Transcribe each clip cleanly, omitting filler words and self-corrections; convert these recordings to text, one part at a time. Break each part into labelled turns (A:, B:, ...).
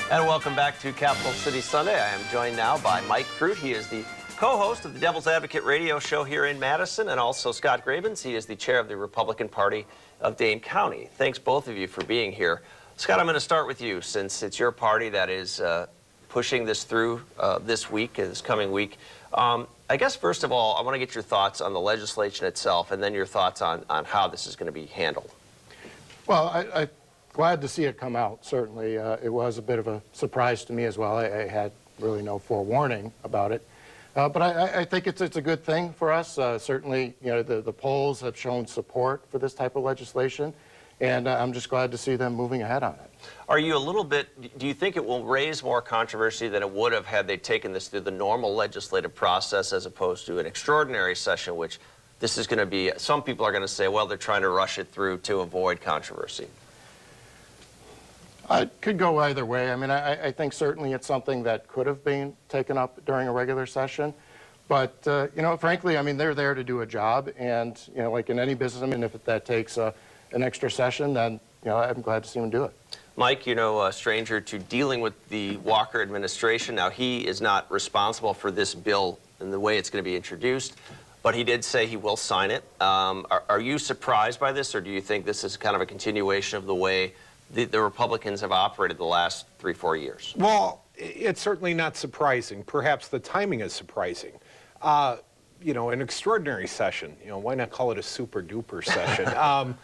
A: And welcome back to Capital City Sunday. I am joined now by Mike Crute. He is the co-host of the Devil's Advocate radio show here in Madison, and also Scott Grabins. He is the chair of the Republican Party of Dane County. Thanks both of you for being here. Scott, I'm going to start with you since it's your party that is pushing this through this coming week. I guess first of all, I want to get your thoughts on the legislation itself, and then your thoughts on how this is going to be handled.
B: Well, I'm glad to see it come out, certainly. It was a bit of a surprise to me as well. I had really no forewarning about it. But I think it's a good thing for us. Certainly, you know, the polls have shown support for this type of legislation, and I'm just glad to see them moving ahead on it.
A: Are you a little bit, do you think it will raise more controversy than it would have had they taken this through the normal legislative process as opposed to an extraordinary session, which this is going to be, some people are going to say, well, they're trying to rush it through to avoid controversy?
B: It could go either way. I mean, I think certainly it's something that could have been taken up during a regular session. But, you know, frankly, I mean, they're there to do a job. And, you know, like in any business, I mean, if that takes an extra session, then, you know, I'm glad to see them do it.
A: Mike, you know, a stranger to dealing with the Walker administration. Now, he is not responsible for this bill and the way it's going to be introduced, but he did say he will sign it. Are you surprised by this, or do you think this is kind of a continuation of the way the Republicans have operated the last 3-4 years?
C: Well, it's certainly not surprising. Perhaps the timing is surprising. You know, an extraordinary session. You know, why not call it a super duper session?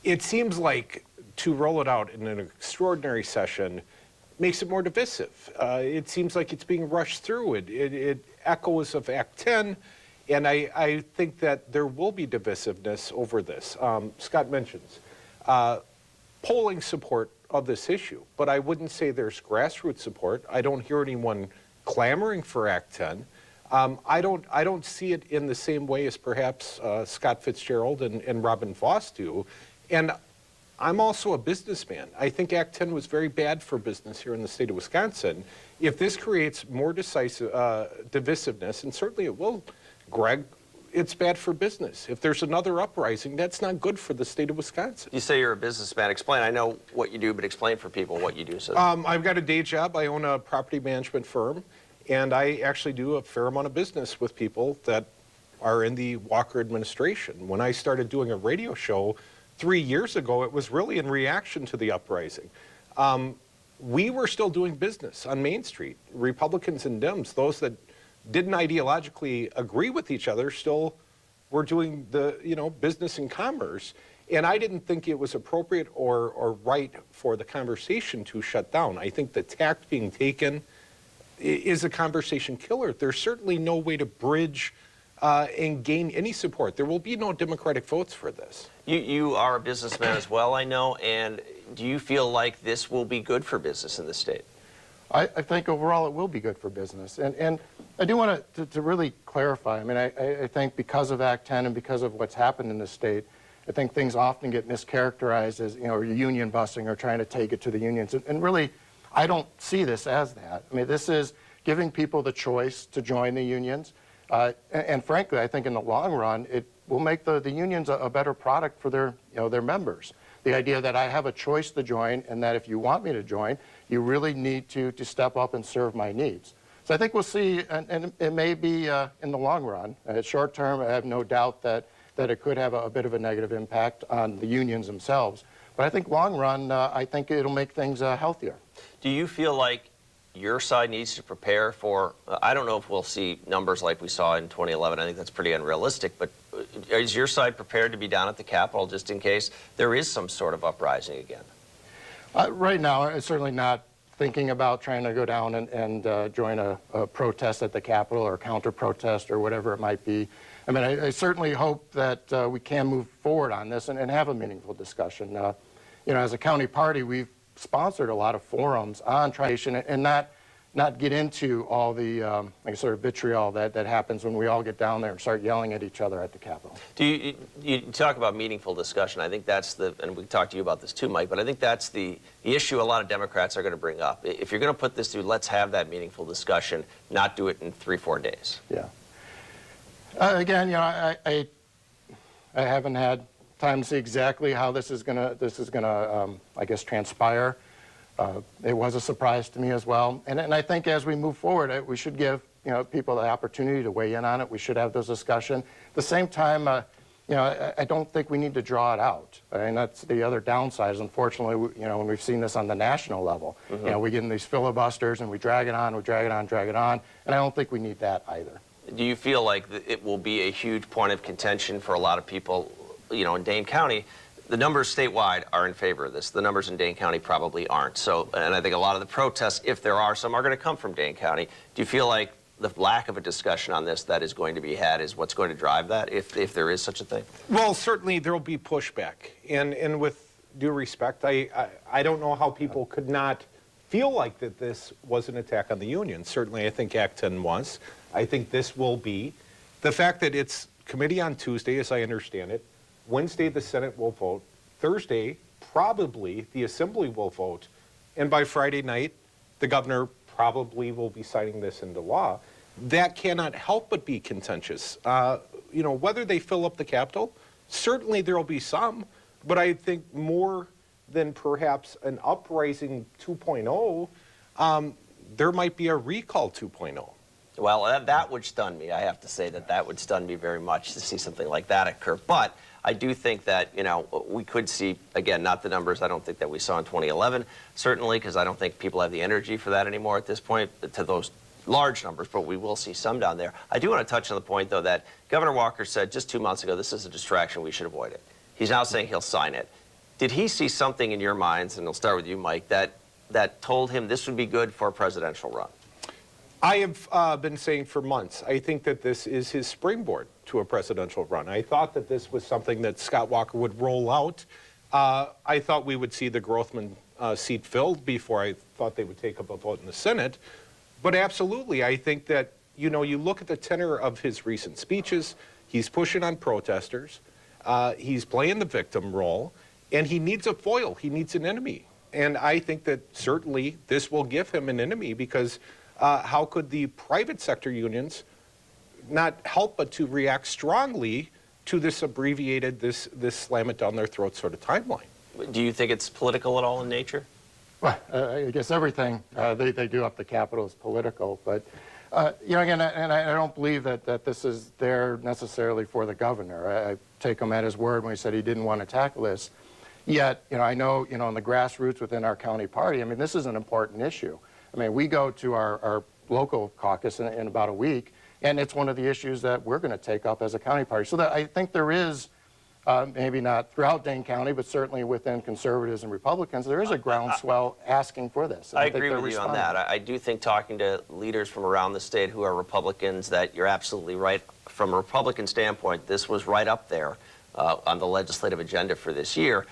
C: It seems like to roll it out in an extraordinary session makes it more divisive. It seems like it's being rushed through. It echoes of Act 10, and I think that there will be divisiveness over this. Scott mentions polling support of this issue, but I wouldn't say there's grassroots support. I don't hear anyone clamoring for Act 10. I don't see it in the same way as perhaps Scott Fitzgerald and Robin Voss do. And I'm also a businessman. I think Act 10 was very bad for business here in the state of Wisconsin. If this creates more divisiveness, and certainly it will, Greg, it's bad for business. If there's another uprising, that's not good for the state of Wisconsin.
A: You say you're a businessman. Explain. I know what you do, but explain for people what you do. So.
C: I've got a day job. I own a property management firm, and I actually do a fair amount of business with people that are in the Walker administration. When I started doing a radio show 3 years ago, it was really in reaction to the uprising. We were still doing business on Main Street. Republicans and Dems, those that didn't ideologically agree with each other, still were doing the, you know, business and commerce. And I didn't think it was appropriate or right for the conversation to shut down. I think the tact being taken is a conversation killer. There's certainly no way to bridge and gain any support. There will be no Democratic votes for this.
A: You are a businessman as well, I know, and do you feel like this will be good for business in the state?
B: I think overall it will be good for business. And I do want to really clarify. I mean, I think because of Act 10 and because of what's happened in the state, I think things often get mischaracterized as, you know, union busting or trying to take it to the unions. And really, I don't see this as that. I mean, this is giving people the choice to join the unions. And frankly, I think in the long run, it will make the unions a better product for their, you know, their members. The idea that I have a choice to join, and that if you want me to join, you really need to step up and serve my needs. So I think we'll see, and it may be in the long run. Short term, I have no doubt that it could have a bit of a negative impact on the unions themselves. But I think long run, I think it'll make things healthier.
A: Do you feel like your side needs to prepare for, I don't know if we'll see numbers like we saw in 2011. I think that's pretty unrealistic, but is your side prepared to be down at the Capitol just in case there is some sort of uprising again?
B: Right now, I'm certainly not thinking about trying to go down and join a protest at the Capitol or counter-protest or whatever it might be. I mean, I certainly hope that we can move forward on this and have a meaningful discussion. You know, as a county party, we've sponsored a lot of forums on transportation and not get into all the like sort of vitriol that happens when we all get down there and start yelling at each other at the Capitol.
A: Do you talk about meaningful discussion? I think that's the, and we talked to you about this too, Mike, but I think that's the issue a lot of Democrats are going to bring up. If you're going to put this through, let's have that meaningful discussion, not do it in 3-4 days.
B: Yeah. Again, you know, I haven't had time to see exactly how this is gonna I guess transpire. It was a surprise to me as well. And I think as we move forward, we should give people the opportunity to weigh in on it. We should have those discussions. At the same time, I don't think we need to draw it out. I mean, that's the other downside. Is unfortunately, when we've seen this on the national level, we get in these filibusters and we drag it on, drag it on, and I don't think we need that either.
A: Do you feel like it will be a huge point of contention for a lot of people, in Dane County? The numbers statewide are in favor of this. The numbers in Dane County probably aren't. So, and I think a lot of the protests, if there are some, are going to come from Dane County. Do you feel like the lack of a discussion on this that is going to be had is what's going to drive that, if there is such a thing?
C: Well, certainly there will be pushback. And with due respect, I don't know how people could not feel like that this was an attack on the union. Certainly, I think Act 10 was. I think this will be. The fact that it's committee on Tuesday, as I understand it, Wednesday the Senate will vote, Thursday probably the Assembly will vote, and by Friday night the governor probably will be signing this into law. That cannot help but be contentious. Whether they fill up the Capitol, certainly there will be some, but I think more than perhaps an uprising 2.0, there might be a recall 2.0.
A: Well, that would stun me. I have to say that would stun me very much to see something like that occur. But I do think that, we could see, again, not the numbers I don't think that we saw in 2011, certainly, because I don't think people have the energy for that anymore at this point, to those large numbers, but we will see some down there. I do want to touch on the point, though, that Governor Walker said just 2 months ago, this is a distraction, we should avoid it. He's now saying he'll sign it. Did he see something in your minds, and we'll start with you, Mike, that told him this would be good for a presidential run?
C: I have been saying for months, I think that this is his springboard to a presidential run. I thought that this was something that Scott Walker would roll out. I thought we would see the Grothman seat filled before I thought they would take up a vote in the Senate. But absolutely, I think that, you look at the tenor of his recent speeches, he's pushing on protesters, he's playing the victim role, and he needs a foil, he needs an enemy. And I think that certainly this will give him an enemy because how could the private sector unions not help but to react strongly to this abbreviated, this slam it down their throat sort of timeline?
A: Do you think it's political at all in nature?
B: Well, I guess everything they do up the Capitol is political, but again, and I don't believe that this is there necessarily for the governor. I take him at his word when he said he didn't want to tackle this. Yet, I know, in the grassroots within our county party, I mean, this is an important issue. I mean, we go to our local caucus in about a week, and it's one of the issues that we're going to take up as a county party. So that I think there is, maybe not throughout Dane County, but certainly within conservatives and Republicans, there is a groundswell asking for this.
A: I agree with you on that. I do think talking to leaders from around the state who are Republicans that you're absolutely right. From a Republican standpoint, this was right up there on the legislative agenda for this year.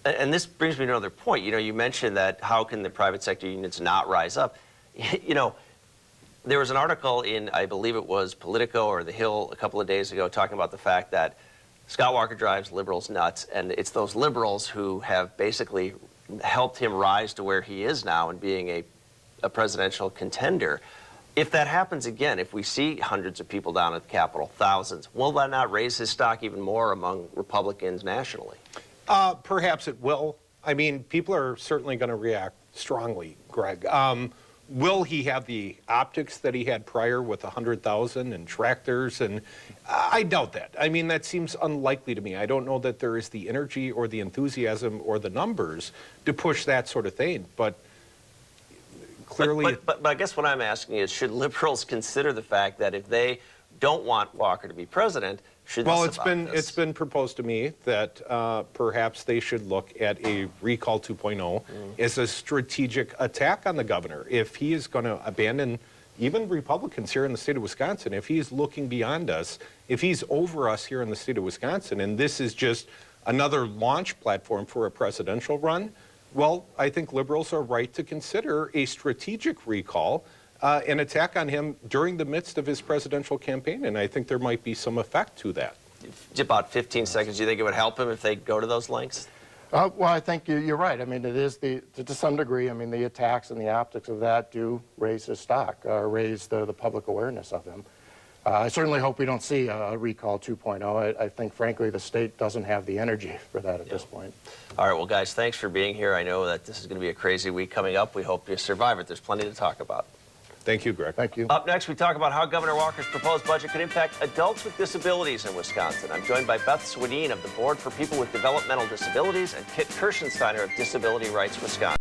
A: And this brings me to another point. You mentioned that how can the private sector unions not rise up? There was an article in, I believe it was Politico or The Hill a couple of days ago talking about the fact that Scott Walker drives liberals nuts, and it's those liberals who have basically helped him rise to where he is now and being a presidential contender. If that happens again, if we see hundreds of people down at the Capitol, thousands, will that not raise his stock even more among Republicans nationally?
C: Perhaps it will. I mean, people are certainly going to react strongly, Greg. Will he have the optics that he had prior with 100,000 and tractors? And I doubt that. I mean, that seems unlikely to me. I don't know that there is the energy or the enthusiasm or the numbers to push that sort of thing. But clearly...
A: But I guess what I'm asking is, should liberals consider the fact that if they don't want Walker to be president,
C: well, it's been proposed to me that perhaps they should look at a recall 2.0 as a strategic attack on the governor. If he is going to abandon even Republicans here in the state of Wisconsin, if he's looking beyond us, if he's over us here in the state of Wisconsin, and this is just another launch platform for a presidential run, well, I think liberals are right to consider a strategic recall, an attack on him during the midst of his presidential campaign, and I think there might be some effect to that.
A: About 15 seconds. Do you think it would help him if they go to those lengths?
B: Well, I think you're right. I mean, it is to some degree, I mean, the attacks and the optics of that do raise his stock, raise the public awareness of him. I certainly hope we don't see a recall 2.0. I think, frankly, the state doesn't have the energy for that at this point.
A: All right, well, guys, thanks for being here. I know that this is going to be a crazy week coming up. We hope you survive it. There's plenty to talk about.
C: Thank you, Greg.
B: Thank you.
A: Up next, we talk about how Governor Walker's proposed budget could impact adults with disabilities in Wisconsin. I'm joined by Beth Swedeen of the Board for People with Developmental Disabilities and Kit Kirschensteiner of Disability Rights Wisconsin.